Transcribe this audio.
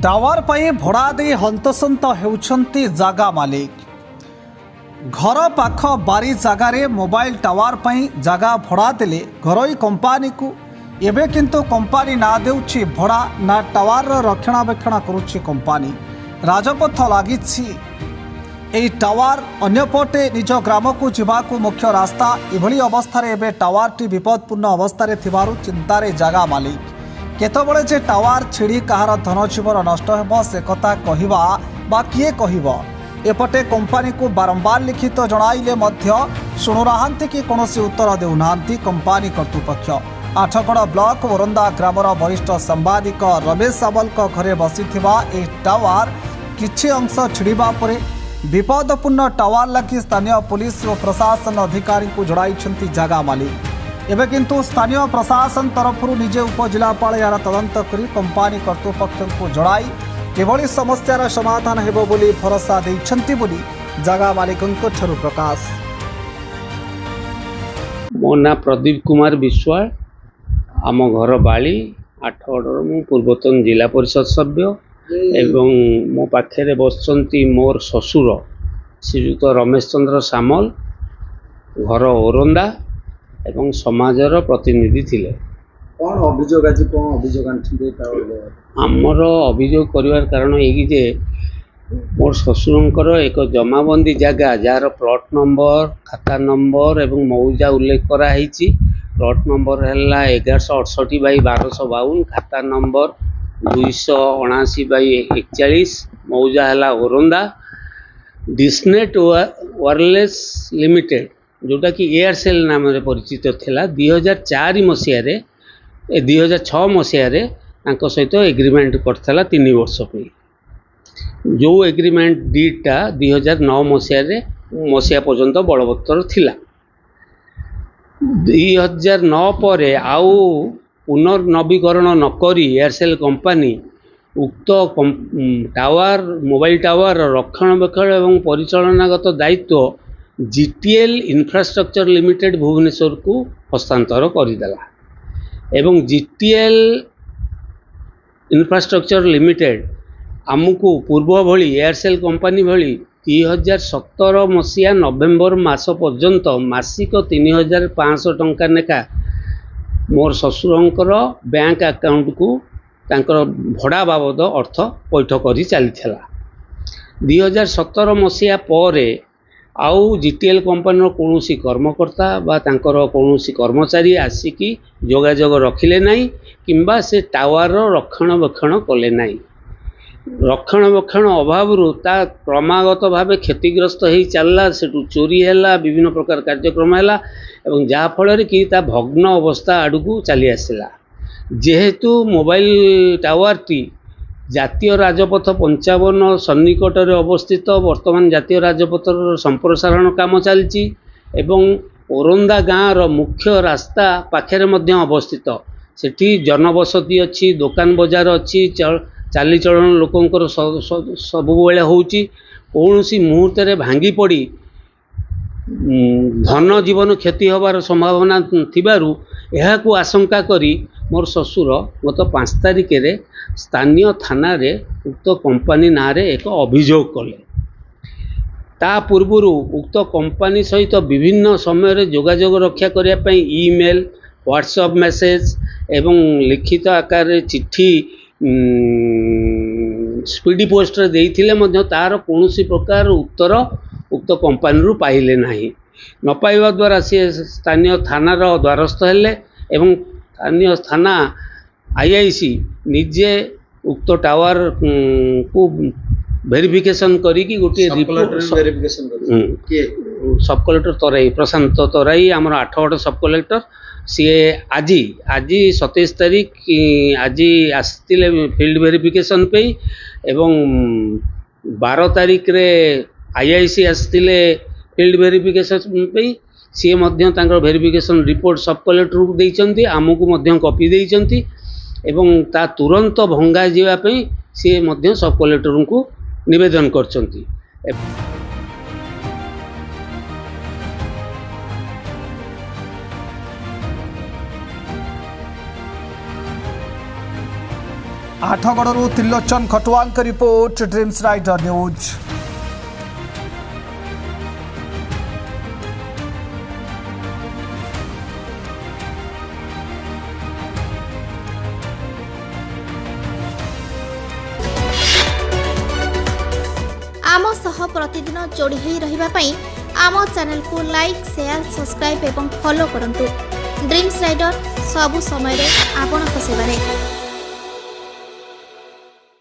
Tower पर भड़ा दे हंतसंत होउछंती जागा मालिक। घर पाख बारी जगार मोबाइल टावर पर जगह भड़ा देले घरोई कंपानी को एबे किंतु कंपानी ना देउछि भड़ा ना टावर रक्षणाबेक्षण करुछि कंपानी। राजपथ लागिछि एई टावर अन्यपटे निज ग्राम को जीवाकू मुख्य रास्ता। एभली अवस्था एबे टावर टी विपदपूर्ण अवस्था थिबारु चिंतारे जागा मालिक। केतबळे जे टावर छिड़ी कहार धन जीवन नष्ट हेब से कथा कहिबा बा किए कहिब। एपटे कंपानी को बारंबार लिखित जणाइले मध्य शुणुनाहांती कि कौनसी उत्तर देउनाहांती कंपानी कर्तृपक्ष। आठगड़ ब्लॉक ओरंदा ग्रामर वरिष्ठ सांबादिक रमेश सावल घरे बसिथिबा ए टावर किछि अंश छिड़िबा परे विपदपूर्ण टावर लगी स्थानीय पुलिस और प्रशासन अधिकारी को जणाइछंती जागा मालिक। एबे किंतु स्थानीय प्रशासन तरफ निजे उपजिलापाल यार तदंत करी कंपानी कर्तृपक्ष को जणाई किभली समस्यार समाधान हेबो बोली भरोसा दैछंती बोली जागा मालिकंक ठरु प्रकाश। मो ना प्रदीप कुमार विश्वाल, आम घर बाली आठगड़। मु पूर्वतन जिला परिषद सभ्य एवं मो पाखे बसचंती मोर ससुर श्रीयुक्त रमेश चंद्र सामल, घर ओरंदा एवं समाजर प्रतिनिधि थिले। कौन अभियोग आज कौन अभियोग आनछिते टावर आमर अभियोग करिवार कारण एगी जे मोर ससुरंकर एक जमाबंदी जगह जार प्लॉट नंबर खाता नंबर एवं मौजा उल्लेख करा हिची। प्लॉट नंबर है 1168 बाई 1252, खाता नंबर 279 बाई 41, मौजा है ओरंदा। डिस्नेट वायरलेस लिमिटेड जोटा कि एयरसेल नाम परिचित थिला 2004 मसीह 2006 मसीह सहित एग्रीमेंट करथला 3 वर्ष पे। जो एग्रीमेंट डीटा 2009 मसीहा पर्यंत बलवत्तर थिला। 2009 पर आउ पुनर्नवीकरण नकरी एयरसेल कंपानी उक्त टावर मोबाइल टावर रक्षणाबेक्षण एवं परिचालनागत दायित्व जीटीएल इंफ्रास्ट्रक्चर लिमिटेड भुवनेश्वर को हस्तांतर करदेला। एवं जीटीएल इंफ्रास्ट्रक्चर लिमिटेड आमको पूर्व भली एयरसेल कंपानी भली 2017 मसीहा नवेम्बर मास पर्यंत मासिक 3500 टंका नेका मोर ससुरंकर बैंक अकाउंट को तांकर भड़ा बाबद अर्थ पैठ करी चलीथिला। 2017 मसीहा पर आउ जीटीएल कंपानी कौनसी कर्मकर्ता बा तांकर कौनसी कर्मचारी आसिकी जोगाजोग रखिले नहीं किंबा से टावर रक्षणाबेक्षण कले नहीं। रक्षणाबेक्षण अभाव ता क्रमागत भाव क्षतिग्रस्त हो चलला, सेटू चोरी है, विभिन्न प्रकार कार्यक्रम है एवं जहाँ फल कि ता भग्न अवस्था आड़ू चली आसला। जेहेतु मोबाइल टावर टी जातीय राजपथ 55 सन्निकट अवस्थित वर्तमान जातीय राजपथ संप्रसारण काम चलती एवं ओरंदा गाँव मुख्य रास्ता पाखे मध्य अवस्थित। सेठी जनबसती अच्छी, दुकान बजार अच्छी, चालीचलन लोकंकर सबुबले होउची। कौनसी मुहूर्त भांगी पड़ी धन जीवन क्षति होबार संभावना थिबारु एहाकू आशंका करी मोर ससुर गत 5 तारिख रे स्थानीय थाना रे उक्त कंपानी ना रे एक अभियोग कले। ता पूर्व उक्त कंपानी सहित विभिन्न समय जोगाजोग रक्षा करने पई ईमेल, व्हाट्सएप मेसेज एवं लिखित आकार चिट्ठी स्पीडी पोस्ट देइथिले मध्य तार कौनसी प्रकार उत्तर उक्त कंपानी रु पाइले नाही। न पाइबा द्वारा सी स्थानीय थानार द्वारस्थ हेले एवं स्थानीय थाना आईआईसी निजे उक्त टावर को वेरिफिकेशन करी गोटे सब कलेक्टर तराई प्रशांत तराई आमर 8गड़ सब कलेक्टर सी आज 27 तारीख आज आसते फील्ड वेरिफिकेशन पे एवं 12 तारीख रे आईआईसी आसते फील्ड वेरिफिकेशन पे सी वेरिफिकेशन रिपोर्ट सब कलेक्टर को देइचंती, आमको मध्य कॉपी देइचंती एवं ता तुरंत भंगा जीवाई सी सब कलेक्टर को निवेदन करचंती। आठगड़ू Trilochan Khatua report, dreams rider news. आम सह प्रतिदिन जोड़ी होई रहिबा पई आम चैनल को लाइक, शेयर, सब्सक्राइब एवं फॉलो करंतु। ड्रीम्स राइडर सबु समय रे आपन को सेवा रे।